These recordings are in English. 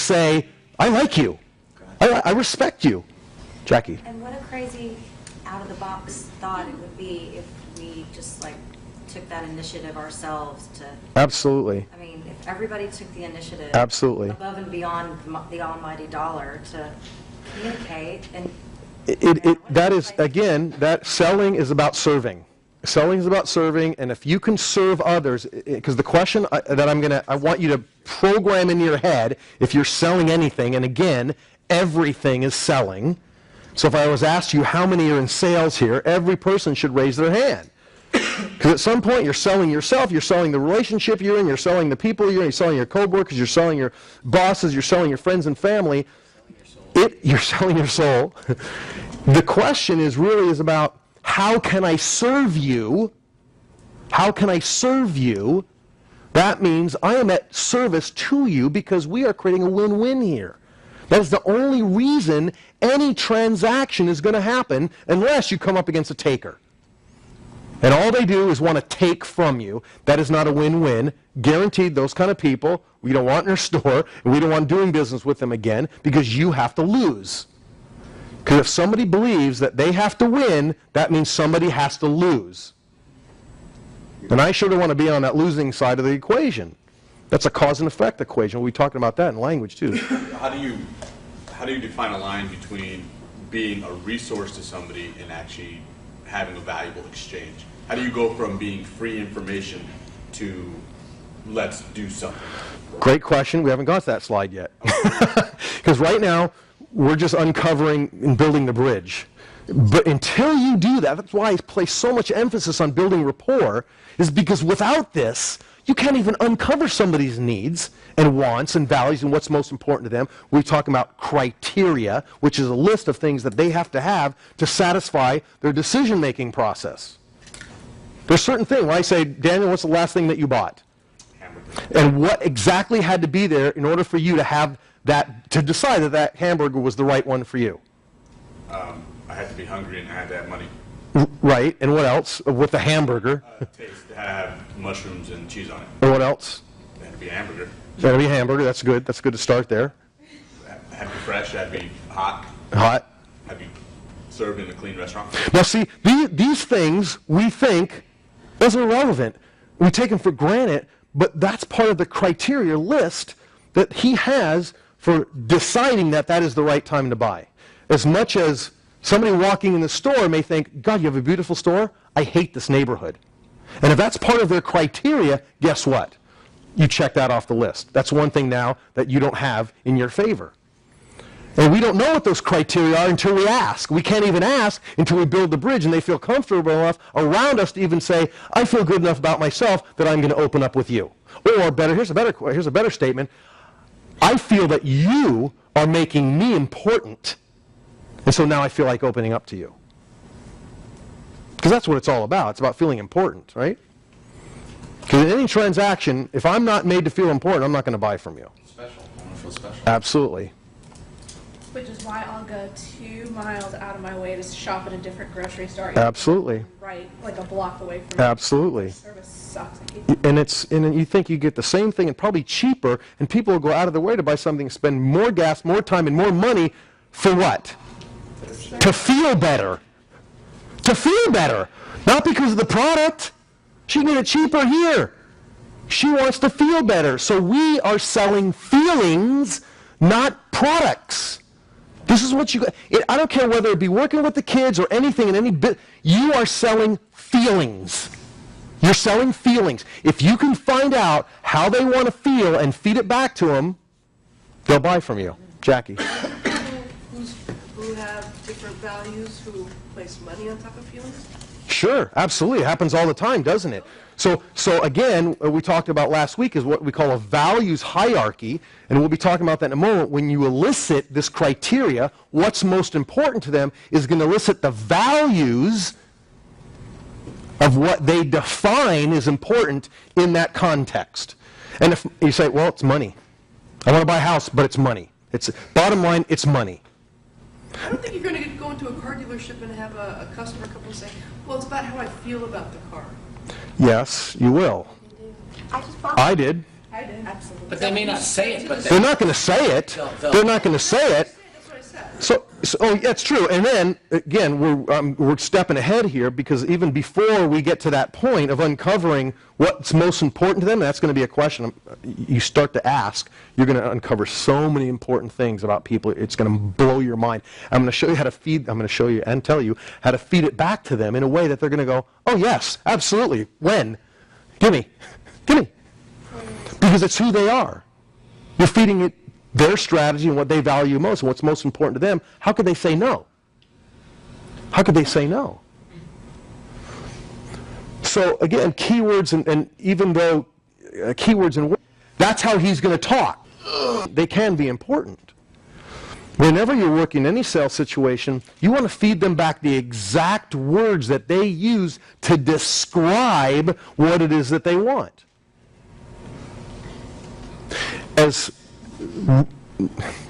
say, I like you. I respect you. Jackie. And what a crazy out-of-the-box thought it would be if we just like took that initiative ourselves to... Absolutely. I mean, if everybody took the initiative... Absolutely. Above and beyond the almighty dollar to communicate and... That is, again, that selling is about serving. Selling is about serving, and if you can serve others, because the question that I want you to program in your head, if you're selling anything, and again, everything is selling. So if I was asked you how many are in sales here, every person should raise their hand. Because at some point you're selling yourself, you're selling the relationship you're in, you're selling the people you're in, you're selling your co-workers, you're selling your bosses, you're selling your friends and family. You're selling your soul. The question is about how can I serve you? How can I serve you? That means I am at service to you because we are creating a win-win here. That is the only reason any transaction is going to happen unless you come up against a taker. And all they do is want to take from you. That is not a win-win. Guaranteed, those kind of people we don't want in our store, and we don't want doing business with them again because you have to lose. Because if somebody believes that they have to win, that means somebody has to lose. And I sure don't want to be on that losing side of the equation. That's a cause and effect equation. We'll be talking about that in language too. How do you define a line between being a resource to somebody and actually having a valuable exchange? How do you go from being free information to let's do something? Great question. We haven't got to that slide yet. Because right now, we're just uncovering and building the bridge. But until you do that, that's why I place so much emphasis on building rapport, is because without this, you can't even uncover somebody's needs and wants and values and what's most important to them. We're talking about criteria, which is a list of things that they have to satisfy their decision-making process. There's certain things. When I say, Daniel, what's the last thing that you bought? Hamburger. And what exactly had to be there in order for you to have that, to decide that that hamburger was the right one for you? I had to be hungry and I had to have money. Right, and what else with the hamburger? Taste to have mushrooms and cheese on it. And what else? It had to be a hamburger. It had to be a hamburger. That's good. That's good to start there. It had to be fresh. It had to be hot. Hot. It had to be served in a clean restaurant. Now see, these things we think, those are irrelevant. We take them for granted, but that's part of the criteria list that he has for deciding that that is the right time to buy. As much as somebody walking in the store may think, God, you have a beautiful store? I hate this neighborhood. And if that's part of their criteria, guess what? You check that off the list. That's one thing now that you don't have in your favor. And we don't know what those criteria are until we ask. We can't even ask until we build the bridge and they feel comfortable enough around us to even say, I feel good enough about myself that I'm going to open up with you. Or better, here's a better statement. I feel that you are making me important. And so now I feel like opening up to you. Because that's what it's all about. It's about feeling important, right? Because in any transaction, if I'm not made to feel important, I'm not going to buy from you. Special. I want to feel special. Absolutely. Which is why I'll go 2 miles out of my way to shop at a different grocery store. Absolutely. Right, like a block away from Absolutely. The service sucks. I hate that. And you think you get the same thing and probably cheaper, and people will go out of their way to buy something, spend more gas, more time, and more money for what? To feel better. To feel better. Not because of the product. She can get it cheaper here. She wants to feel better. So we are selling feelings, not products. This is what you got. I don't care whether it be working with the kids or anything in any bit. You are selling feelings. You're selling feelings. If you can find out how they want to feel and feed it back to them, they'll buy from you. Jackie. Who have different values, who place money on top of feelings? Sure, absolutely. It happens all the time, doesn't it? So again, we talked about last week is what we call a values hierarchy, and we'll be talking about that in a moment. When you elicit this criteria, what's most important to them is going to elicit the values of what they define as important in that context. And if you say, well, it's money. I want to buy a house, but it's money. It's bottom line, it's money. I don't think you're going to go into a car dealership and have a customer come and say, well, it's about how I feel about the car. Yes, you will. I just bought I did. I did. Absolutely. But they may not say it, but They're not going to say it. They're not going to say it. That's what I said. So oh, that's true. And then, again, we're stepping ahead here because even before we get to that point of uncovering what's most important to them, that's going to be a question you start to ask. You're going to uncover so many important things about people. It's going to blow your mind. I'm going to show you how to feed, I'm going to show you and tell you how to feed it back to them in a way that they're going to go, oh, yes, absolutely. When? Gimme. Gimme. Because it's who they are. You're feeding it their strategy and what they value most and what's most important to them. How could they say no? How could they say no? So again, keywords and even though keywords and words, that's how he's going to talk. They can be important. Whenever you're working in any sales situation, you want to feed them back the exact words that they use to describe what it is that they want. As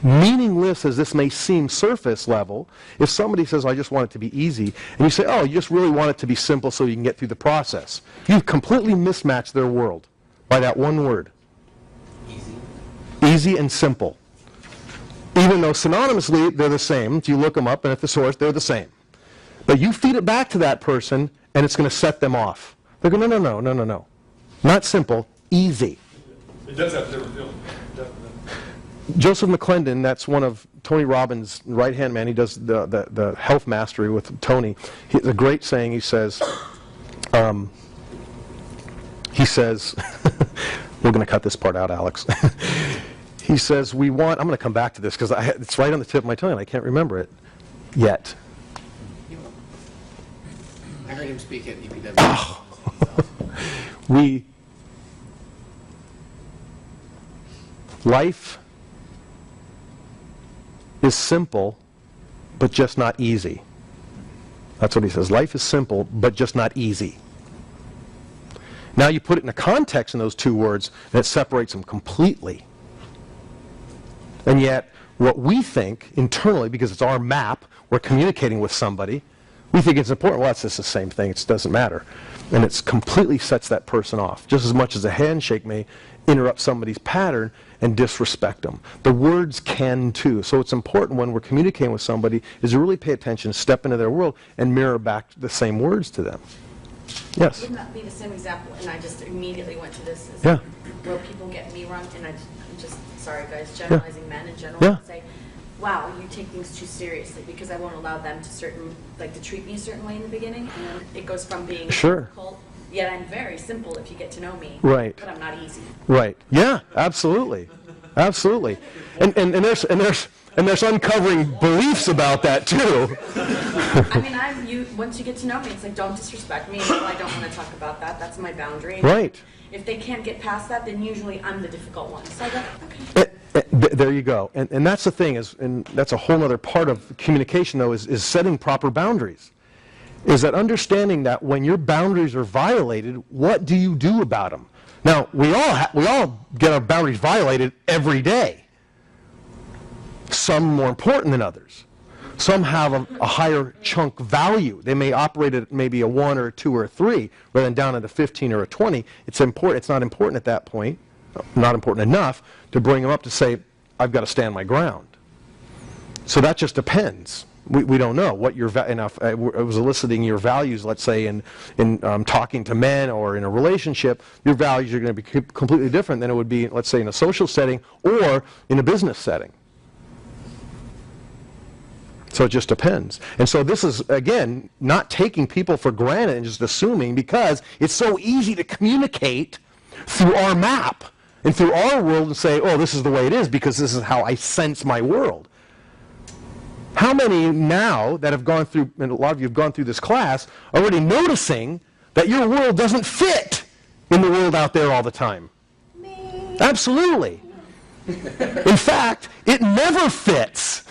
meaningless as this may seem surface level, if somebody says, I just want it to be easy, and you say, oh, you just really want it to be simple so you can get through the process, you've completely mismatched their world by that one word. Easy. Easy and simple. Even though synonymously they're the same, if you look them up and at the source, they're the same. But you feed it back to that person and it's going to set them off. They're going, no. Not simple, easy. It does have a different feeling. Definitely. Joseph McClendon, that's one of Tony Robbins' right-hand man. He does the health mastery with Tony. He has a great saying. He says, we're going to cut this part out, Alex. He says, I'm going to come back to this because it's right on the tip of my tongue and I can't remember it yet. I heard him speak at EPW. Life is simple, but just not easy. That's what he says. Life is simple, but just not easy. Now you put it in a context in those two words, and it separates them completely. And yet, what we think internally, because it's our map, we're communicating with somebody, we think it's important. Well, that's just the same thing. It doesn't matter. And it completely sets that person off, just as much as a handshake may interrupt somebody's pattern and disrespect them. The words can too. So it's important when we're communicating with somebody is to really pay attention, step into their world, and mirror back the same words to them. Yes? Wouldn't that be the same example? And I just immediately went to this. Yeah. Where people get me wrong, and I'm just, sorry guys, generalizing men in general, Yeah. and say, wow, you take things too seriously because I won't allow them to treat me a certain way in the beginning, and then it goes from being Sure. difficult, yet I'm very simple if you get to know me, Right. but I'm not easy. Right. Yeah, absolutely. Absolutely. And there's uncovering beliefs about that too. I mean, once you get to know me, it's like, don't disrespect me, and I don't want to talk about that. That's my boundary. Right. If they can't get past that, then usually I'm the difficult one. So I go, okay. There you go. And that's the thing, and that's a whole other part of communication, though, is setting proper boundaries. Is that understanding that when your boundaries are violated, what do you do about them? Now, we all get our boundaries violated every day. Some more important than others. Some have a higher chunk value. They may operate at maybe a 1 or a 2 or a 3 rather than down at a 15 or a 20. It's important. It's not important at that point, not important enough to bring them up to say, I've got to stand my ground. So that just depends. We don't know what your it was eliciting your values. Let's say in talking to men or in a relationship, your values are going to be completely different than it would be, let's say, in a social setting or in a business setting. So it just depends. And so this is, again, not taking people for granted and just assuming, because it's so easy to communicate through our map and through our world and say, oh, this is the way it is because this is how I sense my world. How many now that have gone through, and a lot of you have gone through this class, are already noticing that your world doesn't fit in the world out there all the time? Me. Absolutely. In fact, it never fits.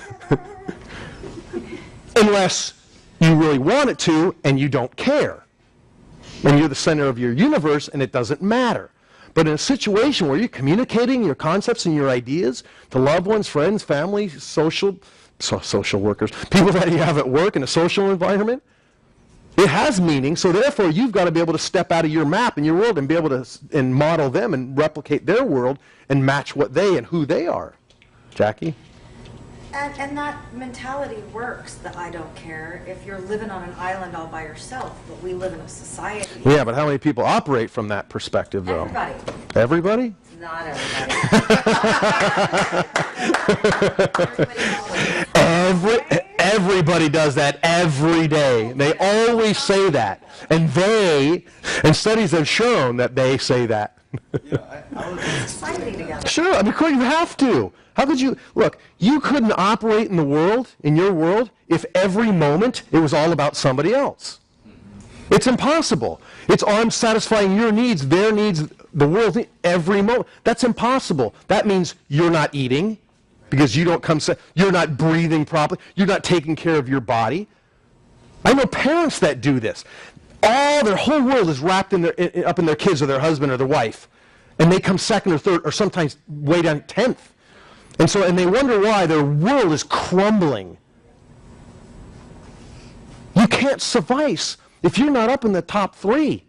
Unless you really want it to and you don't care. And you're the center of your universe and it doesn't matter. But in a situation where you're communicating your concepts and your ideas to loved ones, friends, family, social workers, people that you have at work in a social environment, It has meaning, so therefore you've got to be able to step out of your map and your world and be able to and model them and replicate their world and match what they and who they are. Jackie? And that mentality works, the I don't care, if you're living on an island all by yourself, but we live in a society. Yeah, but how many people operate from that perspective, though? Everybody. Everybody? Not everybody. Everybody does that every day. They always say that. And studies have shown that they say that. Society together. Sure, I mean, you have to. How could you, look, you couldn't operate in the world, in your world, if every moment it was all about somebody else. It's impossible. It's I'm satisfying your needs, their needs, the world's needs, every moment. That's impossible. That means you're not eating because you don't you're not breathing properly, you're not taking care of your body. I know parents that do this. Their whole world is wrapped up in their kids or their husband or their wife. And they come second or third or sometimes way down 10th. And they wonder why their world is crumbling. You can't suffice if you're not up in the top 3.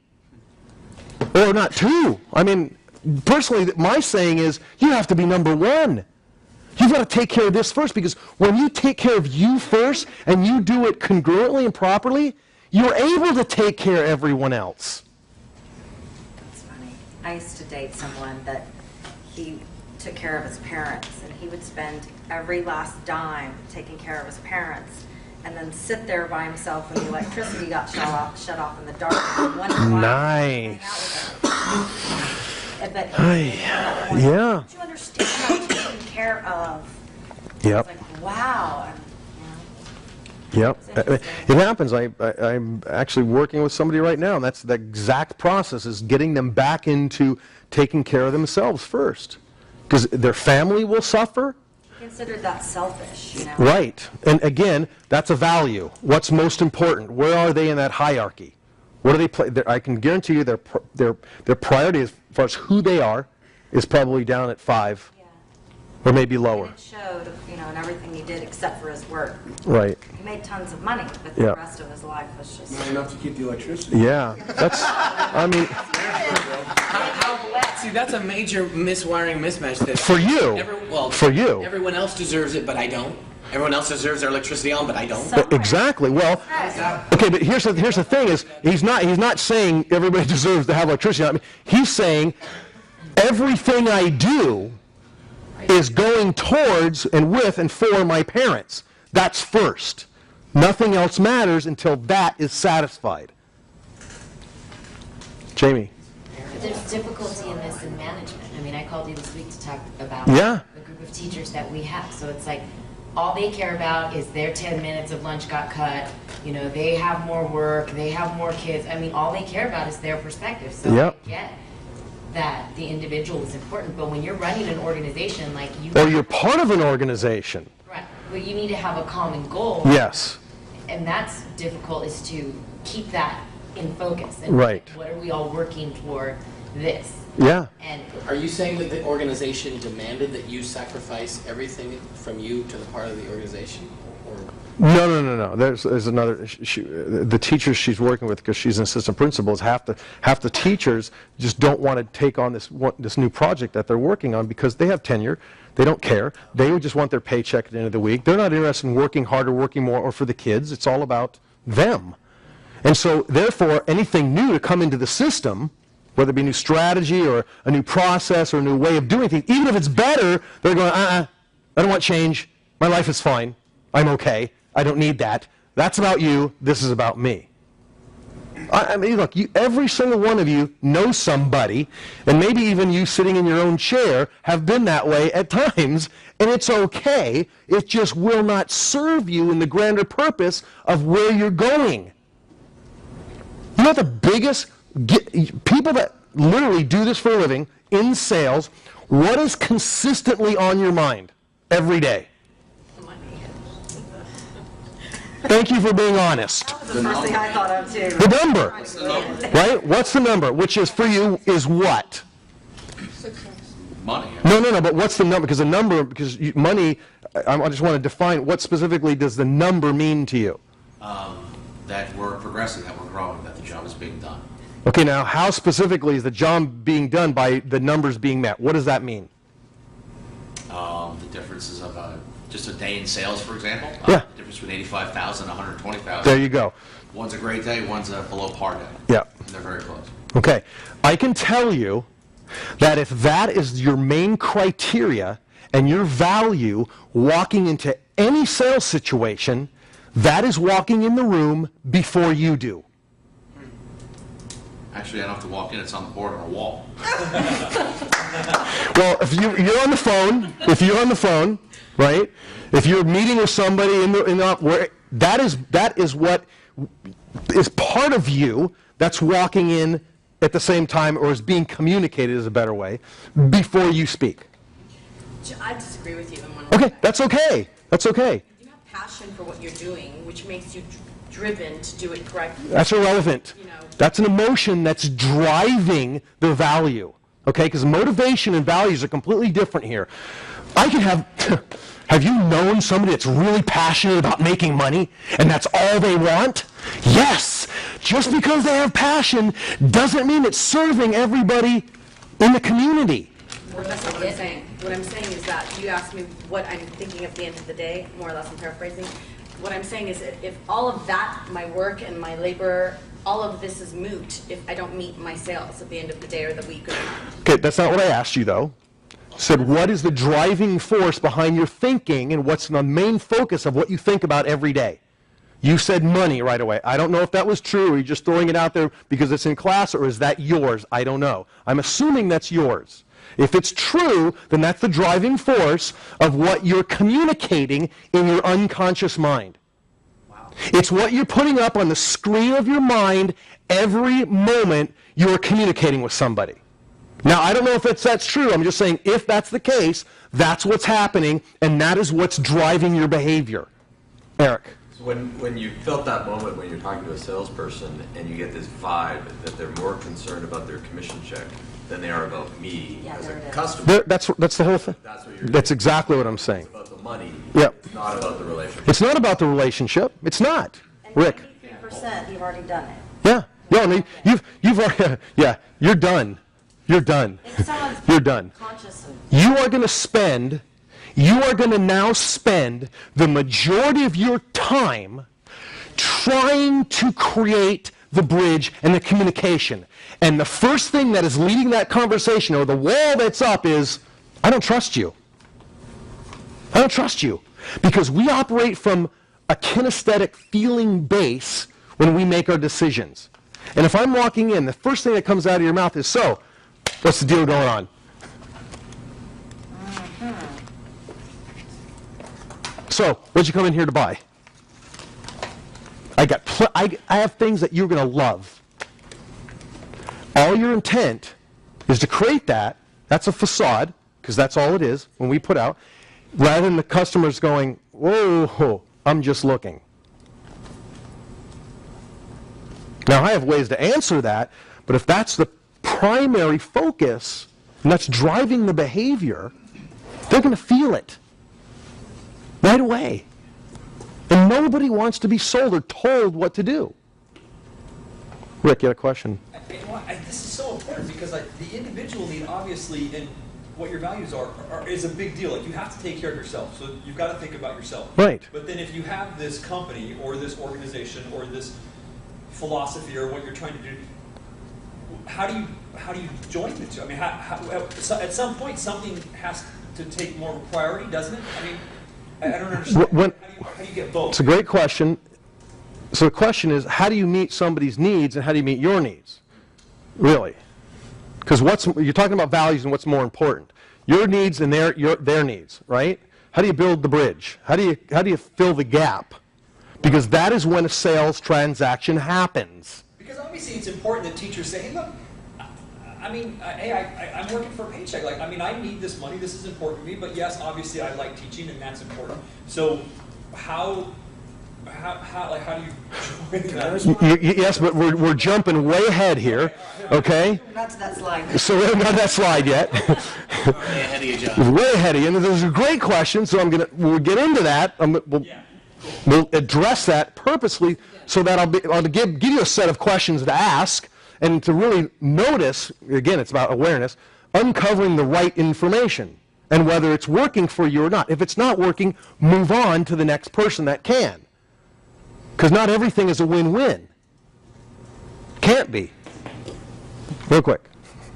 Or not 2. I mean, personally, my saying is, you have to be number 1. You've got to take care of this first, because when you take care of you first and you do it congruently and properly, you're able to take care of everyone else. It's funny. I used to date someone that he took care of his parents, and he would spend every last dime taking care of his parents, and then sit there by himself when the electricity got shut off in the dark. And wonder why Nice. yeah. Did you understand how to take care of? Yep. It's like, wow. And, Yep. It happens. I'm actually working with somebody right now, and that's the exact process, is getting them back into taking care of themselves first. Because their family will suffer. considered that selfish, you know? Right. And again, that's a value. What's most important? Where are they in that hierarchy? What do they play? I can guarantee you their priority as far as who they are is probably down at 5. Yeah. Or maybe lower. And it showed, you know, in everything he did except for his work. Right. He made tons of money, but the Yeah. rest of his life was just... Not enough to keep the electricity. Yeah. That's, I mean, See, that's a major miswiring mismatch. That for you. For you. Everyone else deserves it, but I don't. Everyone else deserves their electricity on, but I don't. Exactly. Well, okay, but here's the thing is, he's not saying everybody deserves to have electricity. I mean, he's saying everything I do is going towards and with and for my parents. That's first. Nothing else matters until that is satisfied. Jamie. There's difficulty in this in management. I mean, I called you this week to talk about Yeah. the group of teachers that we have. So it's like all they care about is their 10 minutes of lunch got cut. You know, they have more work, they have more kids. I mean, all they care about is their perspective. So Yep. I get that the individual is important, but when you're running an organization like you... Or you're part of an organization. Right. But you need to have a common goal. Yes. And that's difficult, is to keep that in focus. And Right. what are we all working toward this? Yeah. And Are you saying that the organization demanded that you sacrifice everything from you to the part of the organization? Or No. There's another. The teachers she's working with, because she's an assistant principal, is half the teachers just don't want to take on this new project that they're working on because they have tenure. They don't care. They would just want their paycheck at the end of the week. They're not interested in working harder, working more, or for the kids. It's all about them. And so, therefore, anything new to come into the system, whether it be a new strategy or a new process or a new way of doing things, even if it's better, they're going, I don't want change. My life is fine. I'm okay. I don't need that. That's about you. This is about me. I mean, look, every single one of you knows somebody, and maybe even you sitting in your own chair have been that way at times, and it's okay. It just will not serve you in the grander purpose of where you're going. You know the biggest... people that literally do this for a living, in sales, what is consistently on your mind every day? Thank you for being honest. That was the first thing I thought of, too. The number, right? What's the number? Which is, for you, is what? Money. No, but what's the number? Because the number, money, I just want to define, what specifically does the number mean to you? that we're progressing, that we're growing, that the job is being done. Okay, now how specifically is the job being done by the numbers being met? What does that mean? The differences of just a day in sales, for example. Yeah. The difference between 85,000 and 120,000. There you go. One's a great day, one's a below par day. Yeah. And they're very close. Okay. I can tell you that if that is your main criteria and your value walking into any sales situation, that is walking in the room before you do. Actually, I don't have to walk in, it's on the board on a wall. Well, if you're on the phone, right? If you're meeting with somebody where that is what is part of you that's walking in at the same time, or is being communicated, is a better way, before you speak. I disagree with you in one Okay, respect. that's okay. That's okay. You have passion for what you're doing, which makes you driven to do it correctly. That's irrelevant. You know. That's an emotion that's driving the value. Okay, because motivation and values are completely different here. I can have you known somebody that's really passionate about making money and that's all they want? Yes. Just because they have passion doesn't mean it's serving everybody in the community. Well, that's not what I'm saying. What I'm saying is that you asked me what I'm thinking at the end of the day, more or less I'm paraphrasing. What I'm saying is if all of that, my work and my labor, all of this is moot if I don't meet my sales at the end of the day or the week or the month. Okay, that's not what I asked you, though. I said, what is the driving force behind your thinking and what's the main focus of what you think about every day? You said money right away. I don't know if that was true, or you're just throwing it out there because it's in class, or is that yours? I don't know. I'm assuming that's yours. If it's true, then that's the driving force of what you're communicating in your unconscious mind. Wow. It's what you're putting up on the screen of your mind every moment you're communicating with somebody. Now, I don't know if that's true. I'm just saying if that's the case, that's what's happening, and that is what's driving your behavior. Eric. So when you felt that moment when you're talking to a salesperson and you get this vibe that they're more concerned about their commission check than they are about me as a customer. That's the whole thing. That's exactly what I'm saying. It's about the money. Yep. It's not about the relationship. It's not about the relationship. It's not. And Rick. 93%, you've already done it. Yeah. No, no, you've already, yeah, you're done. You're done. If someone's You're done. conscious of You are going to now spend the majority of your time trying to create the bridge and the communication. And the first thing that is leading that conversation, or the wall that's up, is, I don't trust you. I don't trust you. Because we operate from a kinesthetic feeling base when we make our decisions. And if I'm walking in, the first thing that comes out of your mouth is, so, what's the deal going on? So, what'd you come in here to buy? I have things that you're going to love. All your intent is to create that. That's a facade, because that's all it is when we put out, rather than the customers going, whoa, I'm just looking. Now, I have ways to answer that, but if that's the primary focus, and that's driving the behavior, they're going to feel it right away. And nobody wants to be sold or told what to do. Rick, you had a question? This is so important because the individual need, obviously, and what your values are is a big deal. Like, you have to take care of yourself, so you've got to think about yourself. Right. But then if you have this company or this organization or this philosophy or what you're trying to do, how do you join the two? I mean, at some point something has to take more priority, doesn't it? I mean, I don't understand. How do you get both? It's a great question. So the question is, how do you meet somebody's needs and how do you meet your needs? Really? Because you're talking about values and what's more important. Your needs and their needs, right? How do you build the bridge? How do you fill the gap? Because that is when a sales transaction happens. Because obviously it's important that teachers say, hey, look, I mean, hey, I'm working for a paycheck. Like, I mean, I need this money. This is important to me. But yes, obviously, I like teaching, and that's important. So, how do you join that? Yes, but we're jumping way ahead here, okay? Not to that slide. So we're not that slide yet. Way ahead of you, John. Way ahead of you. And this is a great question, so we'll get into that. Yeah. We'll address that purposely so that I'll give you a set of questions to ask and to really notice, again, it's about awareness, uncovering the right information and whether it's working for you or not. If it's not working, move on to the next person that can. Because not everything is a win-win. Can't be. Real quick.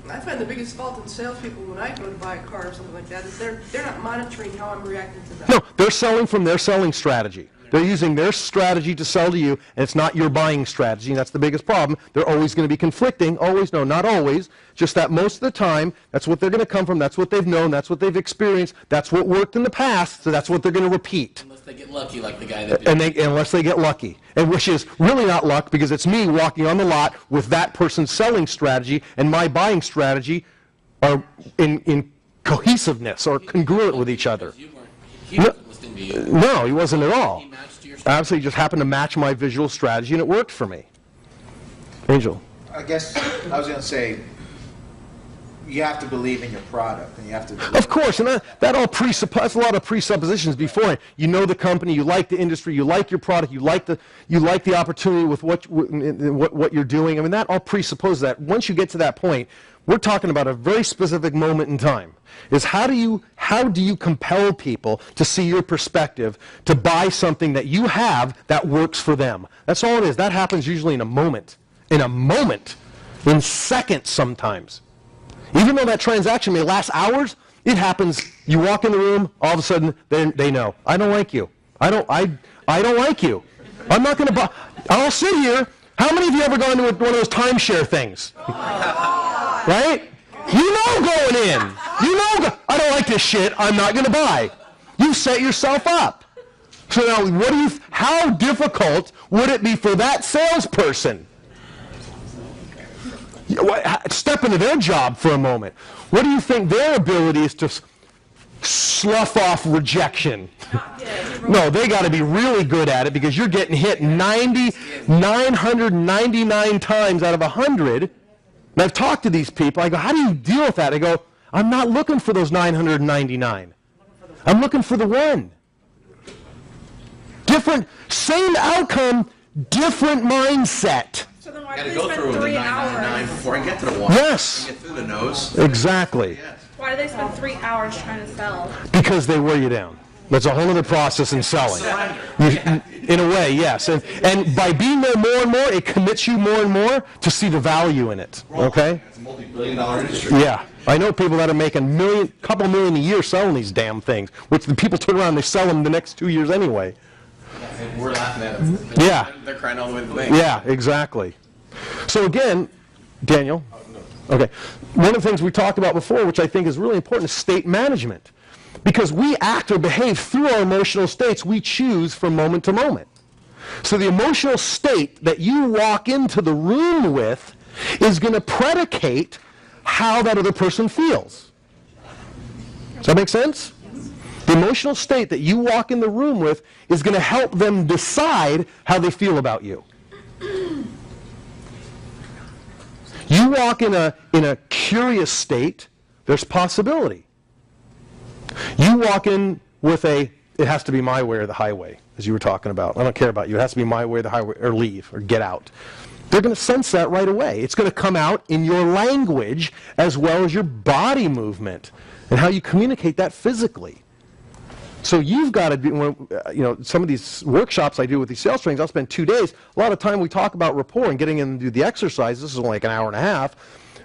I find the biggest fault in salespeople when I go to buy a car or something like that is they're not monitoring how I'm reacting to that. No, they're selling from their selling strategy. They're using their strategy to sell to you, and it's not your buying strategy, and that's the biggest problem. They're always going to be conflicting. Always, no, not always. Just that most of the time, that's what they're going to come from, that's what they've known, that's what they've experienced, that's what worked in the past, so that's what they're going to repeat. Unless they get lucky like the guy that did. Unless they get lucky, and which is really not luck, because it's me walking on the lot with that person's selling strategy and my buying strategy are in cohesiveness or congruent with each other. He wasn't listening to you. No, he wasn't at all. He matched to your Absolutely, just happened to match my visual strategy, and it worked for me. Angel. I guess I was going to say, you have to believe in your product, and you have to. Of course, and that all that's a lot of presuppositions before. You know the company, you like the industry, you like your product, you like the opportunity with what you're doing. I mean, that all presupposes that. Once you get to that point, we're talking about a very specific moment in time. Is how do you compel people to see your perspective, to buy something that you have that works for them? That's all it is. That happens usually in a moment, in seconds sometimes. Even though that transaction may last hours, it happens. You walk in the room, all of a sudden they know. I don't like you. I don't like you. I'm not going to buy. I'll sit here. How many of you ever gone to one of those timeshare things? Right? You know going in. You know, I don't like this shit. I'm not going to buy. You set yourself up. So now, how difficult would it be for that salesperson? Step into their job for a moment. What do you think their ability is to slough off rejection? No, they got to be really good at it because you're getting hit 999 times out of 100. And I've talked to these people. I go, how do you deal with that? I go, I'm not looking for those 999. I'm looking for the one. Different, same outcome, different mindset. So then why Got do to they go spend through the 3 999 hours? before I get to the one. Yes. Get through the nose. Exactly. Why do they spend 3 hours trying to sell? Because they wear you down. That's a whole other process in selling. In a way, yes. And by being there more and more, it commits you more and more to see the value in it. Okay? It's a multi-billion-dollar industry. Yeah. I know people that are making couple million a year selling these damn things, which the people turn around and they sell them the next 2 years anyway. And we're laughing at them. Yeah. They're crying all the way to the bank. Yeah, exactly. So again, Daniel, okay, one of the things we talked about before, which I think is really important, is state management. Because we act or behave through our emotional states we choose from moment to moment. So the emotional state that you walk into the room with is going to predicate how that other person feels. Does that make sense? The emotional state that you walk in the room with is going to help them decide how they feel about you. You walk in a curious state, there's possibility. You walk in with it has to be my way or the highway, as you were talking about. I don't care about you. It has to be my way or the highway, or leave, or get out. They're going to sense that right away. It's going to come out in your language as well as your body movement and how you communicate that physically. So you've got to do, some of these workshops I do with these sales trainings, I'll spend 2 days. A lot of time we talk about rapport and getting them to do the exercises. This is only like an hour and a half.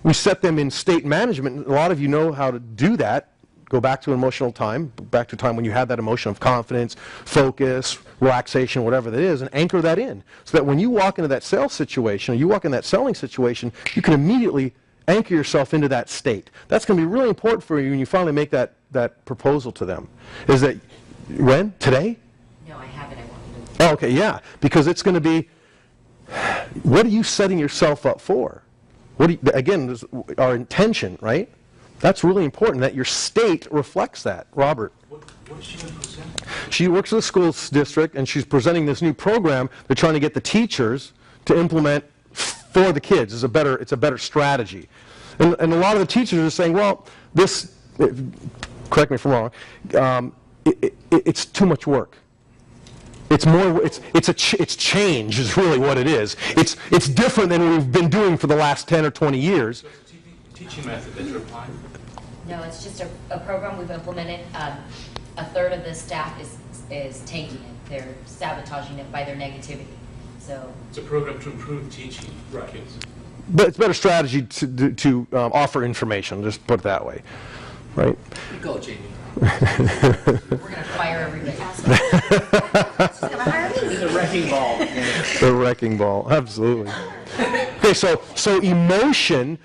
We set them in state management. A lot of you know how to do that. Go back to an emotional time, back to a time when you had that emotion of confidence, focus, relaxation, whatever that is, and anchor that in. So that when you walk into that sales situation, or you walk in that selling situation, you can immediately anchor yourself into that state. That's going to be really important for you when you finally make that proposal to them. Is that, when? Today? No, I haven't. I want you to. Oh, okay, yeah. Because it's going to be, what are you setting yourself up for? Again, this is our intention, right? That's really important, that your state reflects that. Robert. What is she going to present? She works at the school district, and she's presenting this new program. They're trying to get the teachers to implement for the kids. It's a better strategy. And a lot of the teachers are saying, well, this, correct me if I'm wrong, it's too much work. It's more. It's change is really what it is. It's different than we've been doing for the last 10 or 20 years. So it's a teaching method that you're applying? No, it's just a program we've implemented. A third of the staff is taking it. They're sabotaging it by their negativity. So It's a program to improve teaching for kids. But it's a better strategy to offer information. Just put it that way, right? Go, Jamie. we're going to fire everybody. The wrecking ball. The wrecking ball, absolutely. Okay, so emotion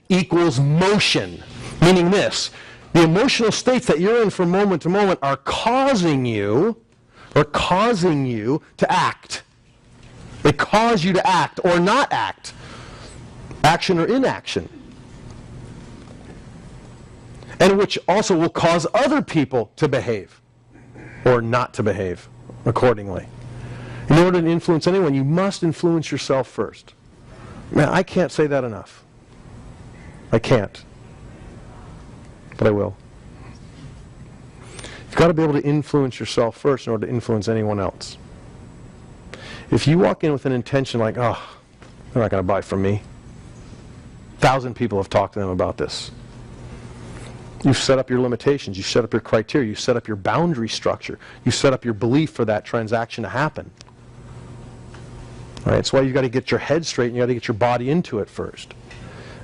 equals motion, meaning this: the emotional states that you're in from moment to moment are causing you to act. They cause you to act or not act, action or inaction, and which also will cause other people to behave or not to behave accordingly. In order to influence anyone, you must influence yourself first. Man, I can't say that enough. I can't. But I will. You've got to be able to influence yourself first in order to influence anyone else. If you walk in with an intention like, oh, they're not going to buy from me. 1,000 people have talked to them about this. You've set up your limitations. You set up your criteria. You set up your boundary structure. You set up your belief for that transaction to happen. All right, that's why you've got to get your head straight and you've got to get your body into it first.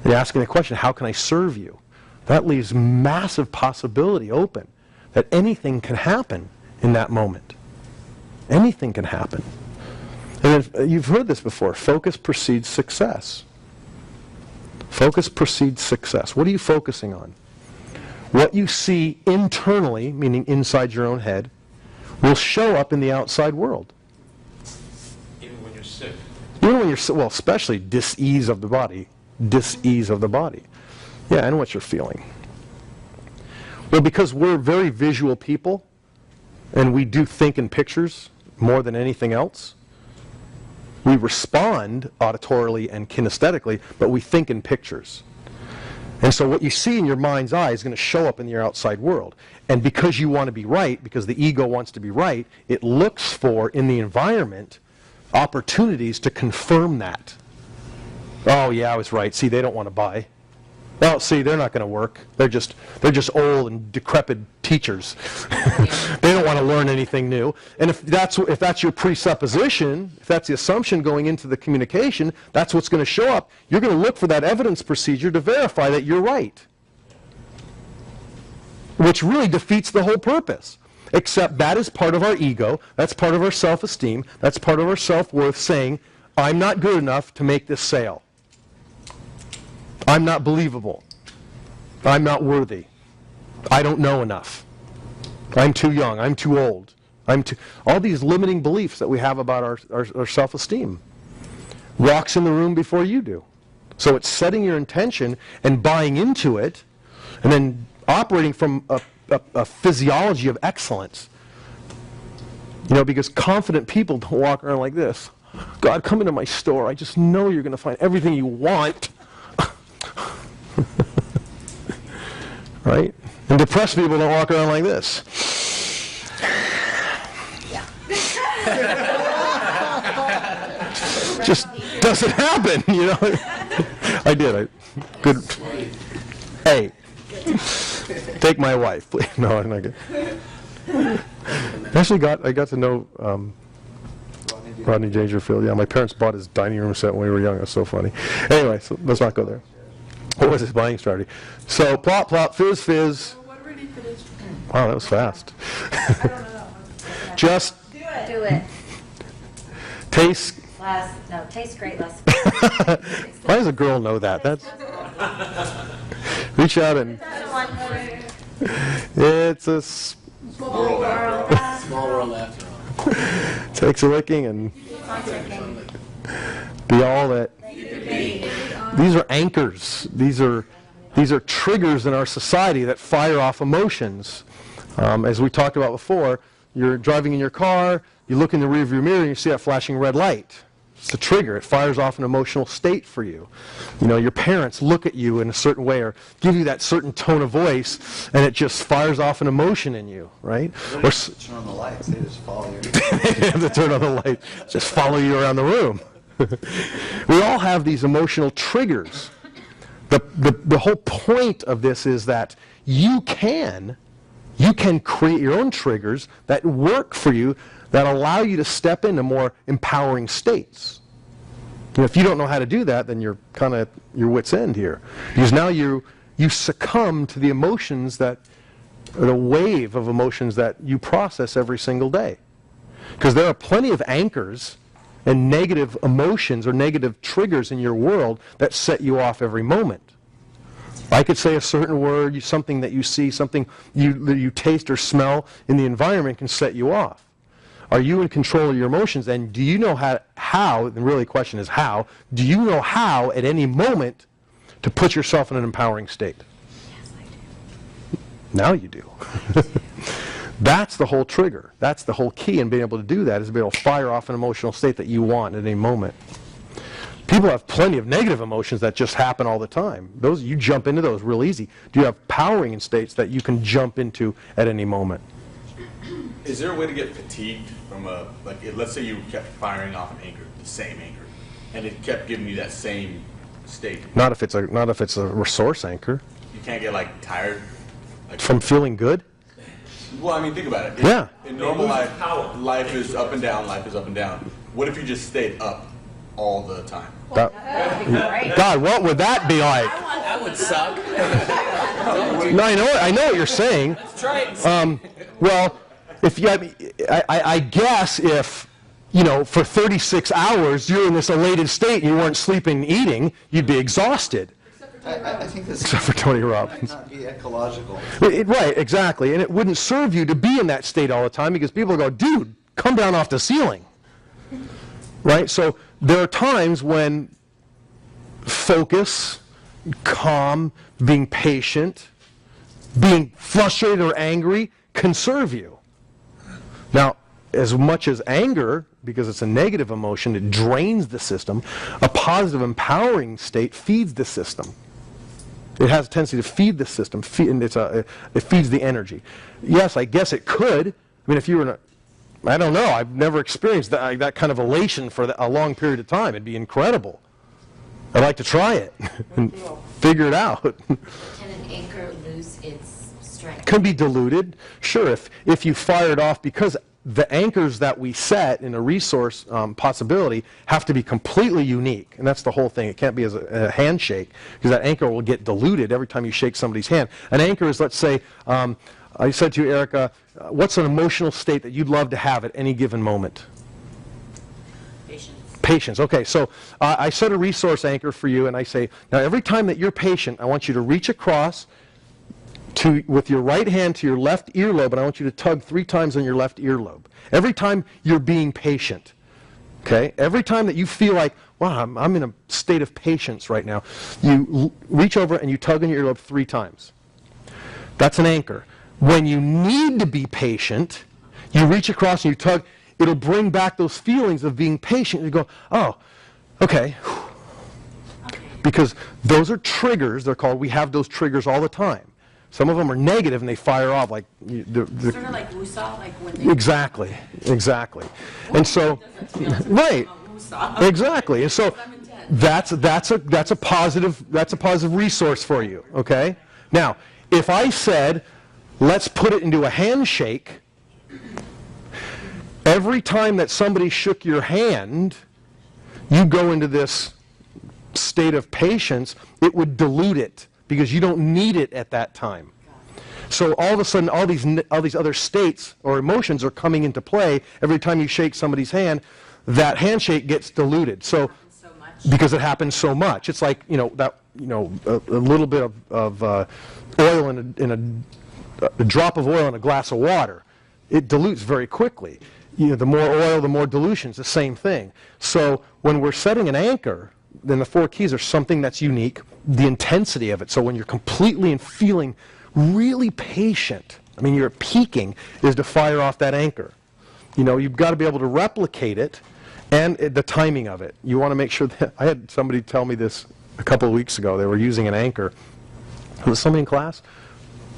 And you're asking the question, how can I serve you? That leaves massive possibility open that anything can happen in that moment. Anything can happen. And you've heard this before. Focus precedes success. Focus precedes success. What are you focusing on? What you see internally, meaning inside your own head, will show up in the outside world. Even when you're sick. Even when you're sick, well, especially dis-ease of the body. Dis-ease of the body. Yeah, and what you're feeling. Well, because we're very visual people, and we do think in pictures more than anything else, we respond auditorily and kinesthetically, but we think in pictures. And so what you see in your mind's eye is going to show up in your outside world. And because you want to be right, because the ego wants to be right, it looks for, in the environment, opportunities to confirm that. Oh, yeah, I was right. See, they don't want to buy. Well, see, they're not going to work. They're just old and decrepit teachers. They don't want to learn anything new. And if that's your presupposition, if that's the assumption going into the communication, that's what's going to show up. You're going to look for that evidence procedure to verify that you're right, which really defeats the whole purpose. Except that is part of our ego. That's part of our self-esteem. That's part of our self-worth, saying, I'm not good enough to make this sale. I'm not believable. I'm not worthy. I don't know enough. I'm too young. I'm too old. All these limiting beliefs that we have about our self-esteem. Walks in the room before you do. So it's setting your intention and buying into it, and then operating from a physiology of excellence. You know, because confident people don't walk around like this. God, come into my store. I just know you're going to find everything you want. Right? And depressed people don't walk around like this. Yeah. Just doesn't happen, you know. I did. Good. Hey, take my wife, please. No, I'm not good. Actually, I got to know Rodney Dangerfield. Yeah, my parents bought his dining room set when we were young. It was so funny. Anyway, so let's not go there. What was his buying strategy? So, plop, plop, fizz, fizz. What really finished? Wow, that was fast. I don't know. Just Do it. taste. Tastes great. Less. Why does a girl know that? That's reach out and it's a Small world after all. takes a licking and be all that. These are anchors. These are triggers in our society that fire off emotions. As we talked about before, you're driving in your car, you look in the rearview mirror and you see that flashing red light. It's a trigger. It fires off an emotional state for you. You know, your parents look at you in a certain way or give you that certain tone of voice, and it just fires off an emotion in you, right? Or turn on the lights. They just follow you. they have to turn on the light, just follow you around the room. We all have these emotional triggers. The whole point of this is that you can create your own triggers that work for you, that allow you to step into more empowering states. And if you don't know how to do that, then you're kind of your wit's end here. Because now you succumb to the emotions that, or the wave of emotions that you process every single day. Because there are plenty of anchors and negative emotions or negative triggers in your world that set you off every moment. I could say a certain word, something that you see, something that you taste or smell in the environment can set you off. Are you in control of your emotions? And do you know how, the really question is how, do you know how at any moment to put yourself in an empowering state? Yes, I do. Now you do. That's the whole trigger. That's the whole key in being able to do that, is to be able to fire off an emotional state that you want at any moment. People have plenty of negative emotions that just happen all the time. Those, you jump into those real easy. Do you have powering in states that you can jump into at any moment? Is there a way to get fatigued from let's say you kept firing off an anchor, the same anchor, and it kept giving you that same state? Not if it's a resource anchor. You can't get tired? From feeling good? Well, I mean, think about it. Yeah. In normal life, life is up and down, life is up and down. What if you just stayed up all the time? God, what would that be like? That would suck. No, I know what you're saying. Let's try it. Well, if you, I guess if, for 36 hours you're in this elated state and you weren't sleeping and eating, you'd be exhausted. I think this Except for Tony Robbins. might not be ecological. Right, exactly. And it wouldn't serve you to be in that state all the time, because people go, dude, come down off the ceiling. Right? So there are times when focus, calm, being patient, being frustrated or angry can serve you. Now, as much as anger, because it's a negative emotion, it drains the system, a positive, empowering state feeds the system. It has a tendency to feed the system, and it feeds the energy. Yes, I guess it could. I mean, if you were in I don't know, I've never experienced that kind of elation for a long period of time. It'd be incredible. I'd like to try it and figure it out. Can an anchor lose its strength? Can be diluted. Sure, if you fire it off, because the anchors that we set in a resource possibility have to be completely unique, and that's the whole thing. It can't be as a handshake, because that anchor will get diluted every time you shake somebody's hand. An anchor is, let's say, I said to you, Erica, what's an emotional state that you'd love to have at any given moment? Patience. Okay, so I set a resource anchor for you, and I say, now every time that you're patient, I want you to reach across with your right hand to your left earlobe, and I want you to tug 3 times on your left earlobe. Every time you're being patient. Okay? Every time that you feel like, wow, I'm in a state of patience right now, you reach over and you tug on your earlobe 3 times. That's an anchor. When you need to be patient, you reach across and you tug. It'll bring back those feelings of being patient. You go, oh, okay. Because those are triggers, they're called. We have those triggers all the time. Some of them are negative and they fire off like... Sort of like wusa, like when they... Exactly. And so, right, exactly. And so that's a positive resource for you, okay? Now, if I said, let's put it into a handshake, every time that somebody shook your hand, you go into this state of patience, it would dilute it, because you don't need it at that time. So all of a sudden, all these other states or emotions are coming into play every time you shake somebody's hand. That handshake gets diluted. So because it happens so much, it's like a little bit of oil in a drop of oil in a glass of water. It dilutes very quickly. The more oil, the more dilution. It's the same thing. So when we're setting an anchor, then the 4 keys are something that's unique, the intensity of it. So when you're completely and feeling really patient, I mean, you're peaking, is to fire off that anchor. You've got to be able to replicate it And the timing of it. You want to make sure that, I had somebody tell me this a couple of weeks ago. They were using an anchor. Was somebody in class?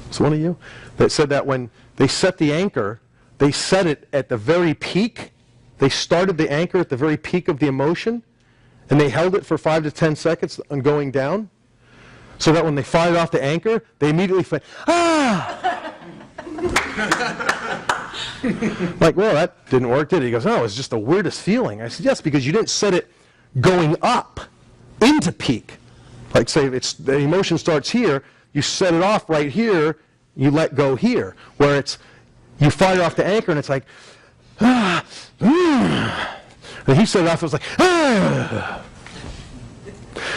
Was one of you? That said that when they set the anchor, they set it at the very peak. They started the anchor at the very peak of the emotion, and they held it for 5 to 10 seconds on going down, so that when they fired off the anchor, they immediately went, ah! Like, well, that didn't work, did it? He goes, no, it's just the weirdest feeling. I said, yes, because you didn't set it going up into peak. Like, say, the emotion starts here, you set it off right here, you let go here. Where it's, you fire off the anchor, and it's like, ah, and he set it off, it was like, ah.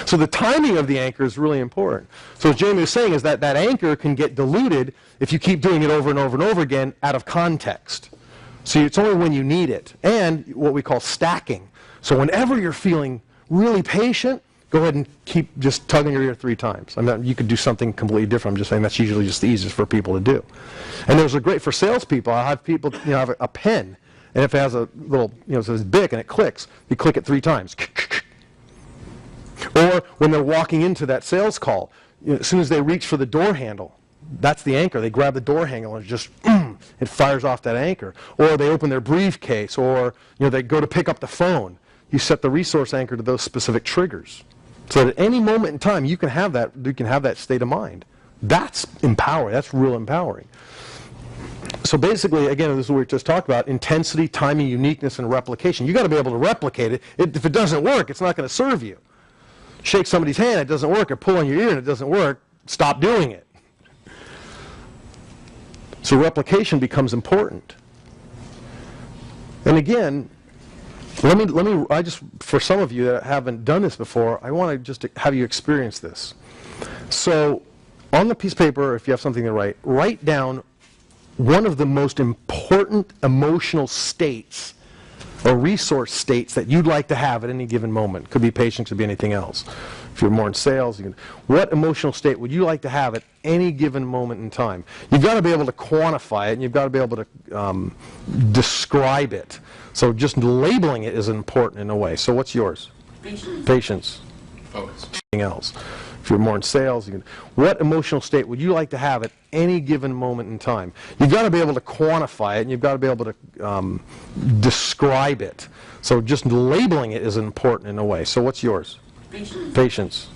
So the timing of the anchor is really important. So what Jamie was saying is that that anchor can get diluted if you keep doing it over and over and over again out of context. So it's only when you need it. And what we call stacking. So whenever you're feeling really patient, go ahead and keep just tugging your ear 3 times. I mean, you could do something completely different. I'm just saying that's usually just the easiest for people to do. And there's a great, for salespeople, I have people, have a pen, and if it has a little, it says BIC and it clicks, you click it 3 times. Or when they're walking into that sales call, as soon as they reach for the door handle, that's the anchor. They grab the door handle and just, it fires off that anchor. Or they open their briefcase, or they go to pick up the phone. You set the resource anchor to those specific triggers. So that at any moment in time, you can have that state of mind. That's empowering. That's real empowering. So basically, again, this is what we just talked about: intensity, timing, uniqueness, and replication. You got to be able to replicate it. If it doesn't work, it's not going to serve you. Shake somebody's hand, it doesn't work, or pull on your ear and it doesn't work, stop doing it. So replication becomes important. And again, I just, for some of you that haven't done this before, I want to just have you experience this. So on the piece of paper, if you have something to write down one of the most important emotional states or resource states that you'd like to have at any given moment. Could be patience, could be anything else. If you're more in sales, what emotional state would you like to have at any given moment in time? You've got to be able to quantify it, and you've got to be able to describe it. So just labeling it is important in a way. So what's yours? Patience. Patience. Focus. Anything else. If you're more in sales, what emotional state would you like to have at any given moment in time? You've got to be able to quantify it, and you've got to be able to describe it. So just labeling it is important in a way. So what's yours? Patience. Patience.